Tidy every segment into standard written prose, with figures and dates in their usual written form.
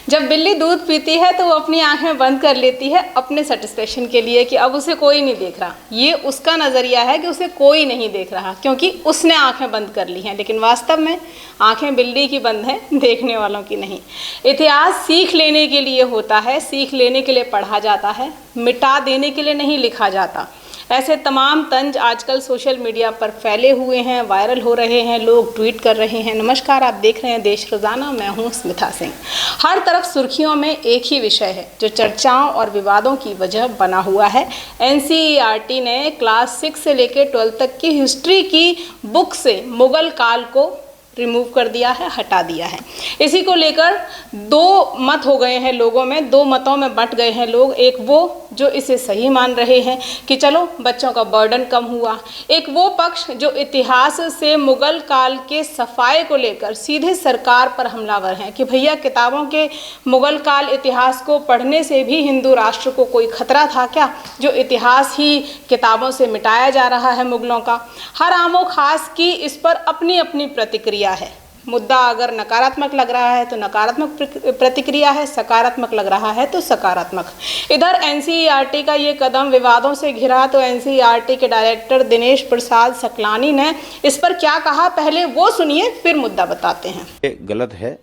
जब बिल्ली दूध पीती है तो वो अपनी आंखें बंद कर लेती है अपने सेटिस्फेक्शन के लिए कि अब उसे कोई नहीं देख रहा। ये उसका नज़रिया है कि उसे कोई नहीं देख रहा क्योंकि उसने आंखें बंद कर ली हैं, लेकिन वास्तव में आंखें बिल्ली की बंद हैं, देखने वालों की नहीं। इतिहास सीख लेने के लिए होता है, सीख लेने के लिए पढ़ा जाता है, मिटा देने के लिए नहीं लिखा जाता। ऐसे तमाम तंज आजकल सोशल मीडिया पर फैले हुए हैं, वायरल हो रहे हैं, लोग ट्वीट कर रहे हैं। नमस्कार, आप देख रहे हैं देश रोज़ाना, मैं हूं स्मिता सिंह। हर तरफ सुर्खियों में एक ही विषय है जो चर्चाओं और विवादों की वजह बना हुआ है। एनसीईआरटी ने क्लास 6 से लेकर 12 तक की हिस्ट्री की बुक से मुगल काल को रिमूव कर दिया है, हटा दिया है। इसी को लेकर दो मत हो गए हैं लोगों में, दो मतों में बंट गए हैं लोग। एक वो जो इसे सही मान रहे हैं कि चलो बच्चों का बर्डन कम हुआ, एक वो पक्ष जो इतिहास से मुगल काल के सफाए को लेकर सीधे सरकार पर हमलावर हैं कि भैया किताबों के मुगल काल इतिहास को पढ़ने से भी हिंदू राष्ट्र को कोई खतरा था क्या, जो इतिहास ही किताबों से मिटाया जा रहा है मुगलों का। हर आमो खास की इस पर अपनी अपनी प्रतिक्रिया है। मुद्दा अगर नकारात्मक लग रहा है तो नकारात्मक प्रतिक्रिया है, सकारात्मक लग रहा है तो सकारात्मक। इधर एनसीईआरटी का ये कदम विवादों से घिरा तो एनसीईआरटी के डायरेक्टर दिनेश प्रसाद सकलानी ने इस पर क्या कहा, पहले वो सुनिए फिर मुद्दा बताते हैं। ये गलत है,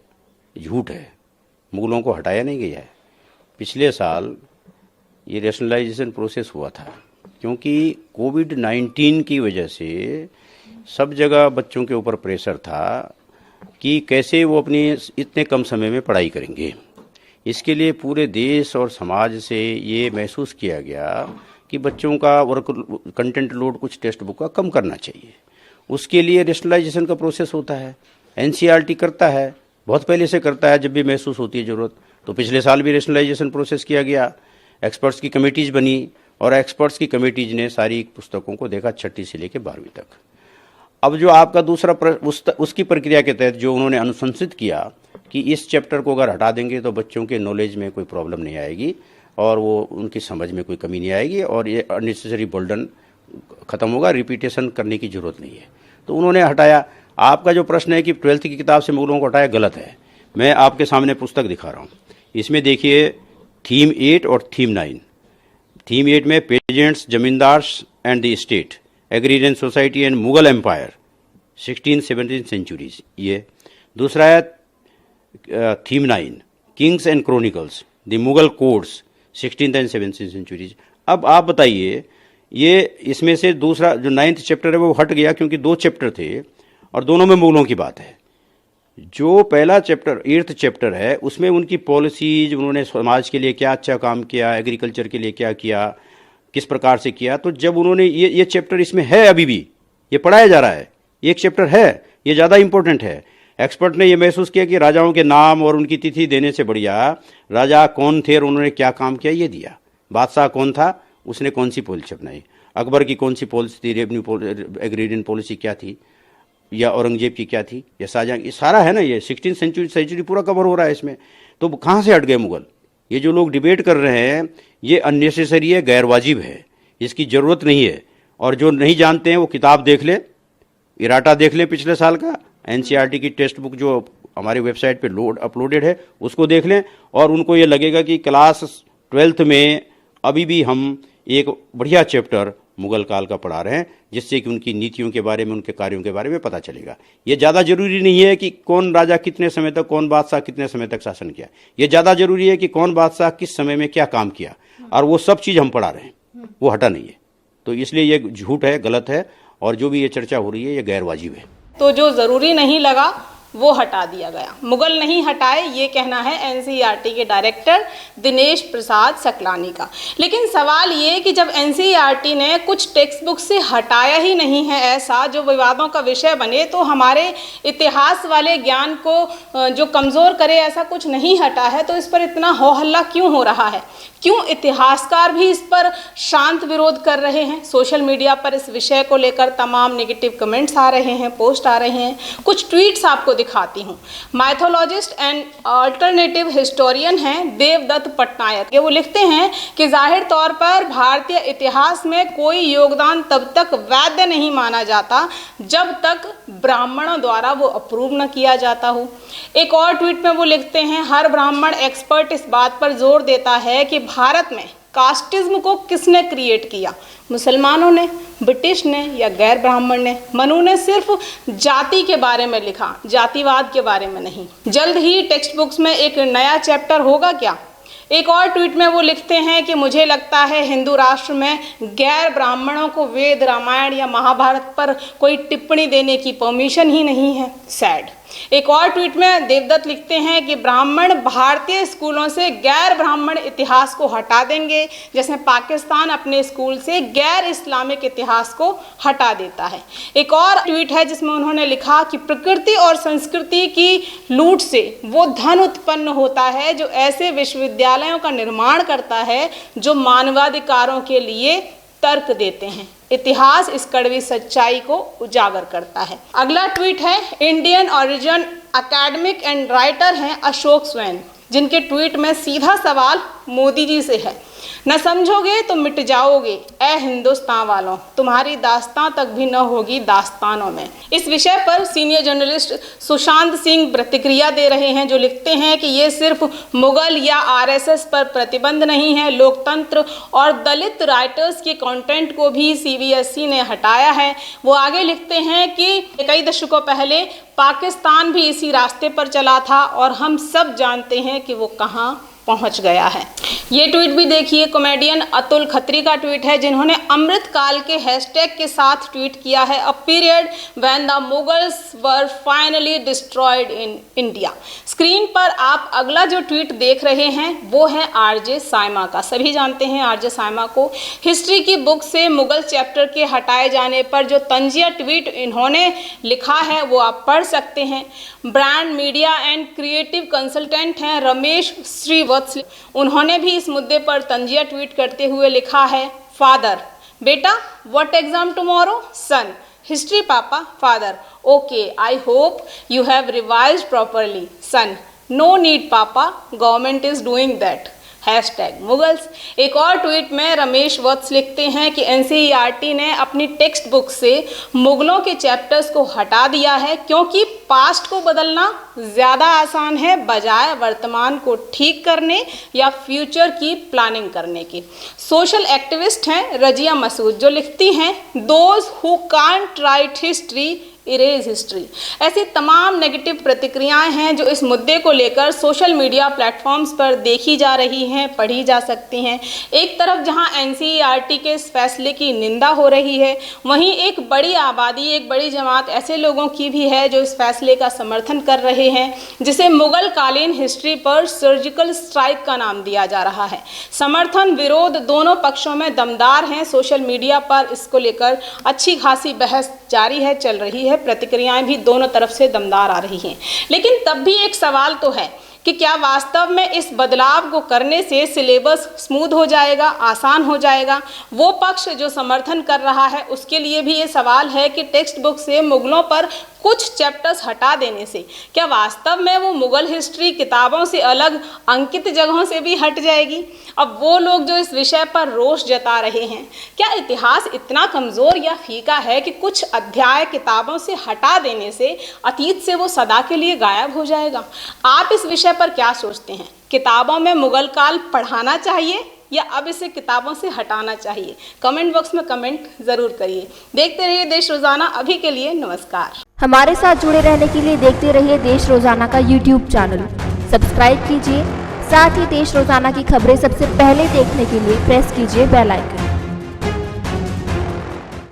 झूठ है, मुगलों को हटाया नहीं गया है। पिछले साल ये रैशनलाइजेशन प्रोसेस हुआ था क्योंकि कोविड-19 की वजह से सब जगह बच्चों के ऊपर प्रेशर था कि कैसे वो अपनी इतने कम समय में पढ़ाई करेंगे। इसके लिए पूरे देश और समाज से ये महसूस किया गया कि बच्चों का वर्क कंटेंट लोड कुछ टेक्स्ट बुक का कम करना चाहिए। उसके लिए रैशनलाइजेशन का प्रोसेस होता है, एनसीईआरटी करता है, बहुत पहले से करता है जब भी महसूस होती है ज़रूरत। तो पिछले साल भी रैशनलाइजेशन प्रोसेस किया गया, एक्सपर्ट्स की कमेटीज़ बनी और एक्सपर्ट्स की कमेटीज़ ने सारी पुस्तकों को देखा 6ठी से लेकर 12वीं तक। अब जो आपका दूसरा उसकी प्रक्रिया के तहत जो उन्होंने अनुशंसित किया कि इस चैप्टर को अगर हटा देंगे तो बच्चों के नॉलेज में कोई प्रॉब्लम नहीं आएगी और वो उनकी समझ में कोई कमी नहीं आएगी और ये अननेसेसरी बर्डन खत्म होगा, रिपीटेशन करने की जरूरत नहीं है, तो उन्होंने हटाया। आपका जो प्रश्न है कि 12th की किताब से मुगलों को हटाया, गलत है। मैं आपके सामने पुस्तक दिखा रहा हूँ, इसमें देखिए थीम 8 और थीम 9। थीम 8 में peasants, zamindars and the state, agrarian society and Mughal empire 16th-17th centuries. ये दूसरा है theme 9 kings and chronicles, the Mughal courts 16th एंड 17th सेंचुरीज। अब आप बताइए, ये इसमें से दूसरा जो 9th चैप्टर है वो हट गया क्योंकि 2 चैप्टर थे और दोनों में मुगलों की बात है। जो पहला चैप्टर 8th चैप्टर है उसमें उनकी पॉलिसीज, उन्होंने समाज के लिए क्या अच्छा काम किया, एग्रीकल्चर के लिए क्या किया, किस प्रकार से किया। तो जब उन्होंने ये चैप्टर इसमें है, अभी भी ये पढ़ाया जा रहा है, एक चैप्टर है, ये ज़्यादा इंपॉर्टेंट है। एक्सपर्ट ने ये महसूस किया कि राजाओं के नाम और उनकी तिथि देने से बढ़िया राजा कौन थे और उन्होंने क्या काम किया ये दिया। बादशाह कौन था, उसने कौन सी पॉलिसी अपनाई, अकबर की कौन सी पॉलिसी थी, रेवेन्यू एग्रीरियन पॉलिसी क्या थी, या औरंगजेब की क्या थी, या शाहजहां, ये सारा है ना। ये 16th सेंचुरी पूरा कवर हो रहा है इसमें। तो कहाँ से हट गए मुगल? ये जो लोग डिबेट कर रहे हैं ये अननेसेसरी है, गैर वाजिब है, इसकी ज़रूरत नहीं है। और जो नहीं जानते हैं वो किताब देख ले, इराटा देख लें पिछले साल का, एनसीईआरटी की टेक्स्ट बुक जो हमारी वेबसाइट पे अपलोडेड है उसको देख लें और उनको ये लगेगा कि क्लास 12th में अभी भी हम एक बढ़िया चैप्टर मुगल काल का पढ़ा रहे हैं, जिससे कि उनकी नीतियों के बारे में, उनके कार्यों के बारे में पता चलेगा। ये ज़्यादा जरूरी नहीं है कि कौन राजा कितने समय तक, कौन बादशाह कितने समय तक शासन किया। ये ज़्यादा जरूरी है कि कौन बादशाह किस समय में क्या काम किया, और वो सब चीज़ हम पढ़ा रहे हैं, वो हटा नहीं है। तो इसलिए ये झूठ है, गलत है, और जो भी ये चर्चा हो रही है ये गैर वाजिब है। तो जो ज़रूरी नहीं लगा वो हटा दिया गया, मुगल नहीं हटाए, ये कहना है एनसीईआरटी के डायरेक्टर दिनेश प्रसाद सकलानी का। लेकिन सवाल ये कि जब एनसीईआरटी ने कुछ टेक्स्ट बुक से हटाया ही नहीं है ऐसा जो विवादों का विषय बने, तो हमारे इतिहास वाले ज्ञान को जो कमज़ोर करे ऐसा कुछ नहीं हटा है, तो इस पर इतना हो हल्ला क्यों हो रहा है? क्यों इतिहासकार भी इस पर शांत विरोध कर रहे हैं? सोशल मीडिया पर इस विषय को लेकर तमाम नेगेटिव कमेंट्स आ रहे हैं, पोस्ट आ रहे हैं, कुछ ट्वीट्स आपको दिखाती हूँ। माइथोलॉजिस्ट एंड अल्टरनेटिव हिस्टोरियन हैं देवदत्त पटनायक। ये वो लिखते हैं कि जाहिर तौर पर भारतीय इतिहास में कोई योगदान तब तक वैध नहीं माना जाता जब तक ब्राह्मणों द्वारा वो अप्रूव न किया जाता हो। एक और ट्वीट में वो लिखते हैं, हर ब्राह्मण एक्सपर्ट इस बात पर जोर देता है कि भारत में कास्टिज्म को किसने क्रिएट किया, मुसलमानों ने, ब्रिटिश ने या गैर ब्राह्मण ने। मनु ने सिर्फ जाति के बारे में लिखा, जातिवाद के बारे में नहीं। जल्द ही टेक्स्ट बुक्स में एक नया चैप्टर होगा क्या? एक और ट्वीट में वो लिखते हैं कि मुझे लगता है हिंदू राष्ट्र में गैर ब्राह्मणों को वेद, रामायण या महाभारत पर कोई टिप्पणी देने की परमिशन ही नहीं है। सैड। एक और ट्वीट में देवदत्त लिखते हैं कि ब्राह्मण भारतीय स्कूलों से गैर ब्राह्मण इतिहास को हटा देंगे, जैसे पाकिस्तान अपने स्कूल से गैर इस्लामिक इतिहास को हटा देता है। एक और ट्वीट है जिसमें उन्होंने लिखा कि प्रकृति और संस्कृति की लूट से वो धन उत्पन्न होता है जो ऐसे विश्वविद्यालयों का निर्माण करता है जो मानवाधिकारों के लिए तर्क देते हैं। इतिहास इस कड़वी सच्चाई को उजागर करता है। अगला ट्वीट है Indian origin academic and writer हैं अशोक स्वैन, जिनके ट्वीट में सीधा सवाल मोदी जी से है, न समझोगे तो मिट जाओगे ए हिंदुस्तान वालों, तुम्हारी दास्तां तक भी न होगी दास्तानों में। इस विषय पर सीनियर जर्नलिस्ट सुशांत सिंह प्रतिक्रिया दे रहे हैं, जो लिखते हैं कि ये सिर्फ मुगल या आरएसएस पर प्रतिबंध नहीं है, लोकतंत्र और दलित राइटर्स के कंटेंट को भी सीबीएसई ने हटाया है। वो आगे लिखते हैं कि कई दशकों पहले पाकिस्तान भी इसी रास्ते पर चला था और हम सब जानते हैं कि वो कहाँ पहुंच गया है। ये ट्वीट भी देखिए, कॉमेडियन अतुल खत्री का ट्वीट है, जिन्होंने अमृत काल के हैशटैग के साथ ट्वीट किया है, a period when the Mughals were finally destroyed in India. Screen पर आप अगला जो ट्वीट देख रहे हैं वो है आरजे साइमा का। सभी जानते हैं आरजे साइमा को। हिस्ट्री की बुक से मुगल चैप्टर के हटाए जाने पर जो तंजिया ट्वीट इन्होंने लिखा है वो आप पढ़ सकते हैं। Brand media and creative consultant हैं रमेश श्रीवत्स, उन्होंने भी इस मुद्दे पर तंजिया ट्वीट करते हुए लिखा है, फादर, बेटा what exam tomorrow, son, history पापा, father, okay I hope you have revised properly, son, no need पापा, government is doing that, hashtag Mughals. एक और ट्वीट में रमेश वत्स लिखते हैं कि एनसीईआरटी ने अपनी टेक्स्ट बुक से मुगलों के चैप्टर्स को हटा दिया है क्योंकि पास्ट को बदलना ज़्यादा आसान है बजाय वर्तमान को ठीक करने या फ्यूचर की प्लानिंग करने की। सोशल एक्टिविस्ट हैं रजिया मसूद, जो लिखती हैं, those who can't right history erase history. ऐसी तमाम नेगेटिव प्रतिक्रियाएं हैं जो इस मुद्दे को लेकर सोशल मीडिया प्लेटफॉर्म्स पर देखी जा रही हैं, पढ़ी जा सकती हैं। एक तरफ जहां एनसीईआरटी के इस फैसले की निंदा हो रही है, वहीं एक बड़ी आबादी, एक बड़ी जमात ऐसे लोगों की भी है जो इस फैसले का समर्थन कर रहे हैं, जिसे मुगल कालीन हिस्ट्री पर सर्जिकल स्ट्राइक का नाम दिया जा रहा है। समर्थन विरोध दोनों पक्षों में दमदार हैं। सोशल मीडिया पर इसको लेकर अच्छी खासी बहस जारी है, चल रही है, प्रतिक्रियाएं भी दोनों तरफ से दमदार आ रही हैं। लेकिन तब भी एक सवाल तो है कि क्या वास्तव में इस बदलाव को करने से सिलेबस स्मूथ हो जाएगा, आसान हो जाएगा? वो पक्ष जो समर्थन कर रहा है उसके लिए भी ये सवाल है कि टेक्स्ट बुक से मुगलों पर कुछ चैप्टर्स हटा देने से क्या वास्तव में वो मुगल हिस्ट्री किताबों से अलग अंकित जगहों से भी हट जाएगी? अब वो लोग जो इस विषय पर रोष जता रहे हैं, क्या इतिहास इतना कमज़ोर या फीका है कि कुछ अध्याय किताबों से हटा देने से अतीत से वो सदा के लिए गायब हो जाएगा? आप इस विषय पर क्या सोचते हैं? किताबों में मुगल काल पढ़ाना चाहिए या अब इसे किताबों से हटाना चाहिए? कमेंट बॉक्स में कमेंट ज़रूर करिए। देखते रहिए देश रोज़ाना। अभी के लिए नमस्कार। हमारे साथ जुड़े रहने के लिए देखते रहिए देश रोज़ाना का यूट्यूब चैनल सब्सक्राइब कीजिए। साथ ही देश रोज़ाना की खबरें सबसे पहले देखने के लिए प्रेस कीजिए बेल आइकन।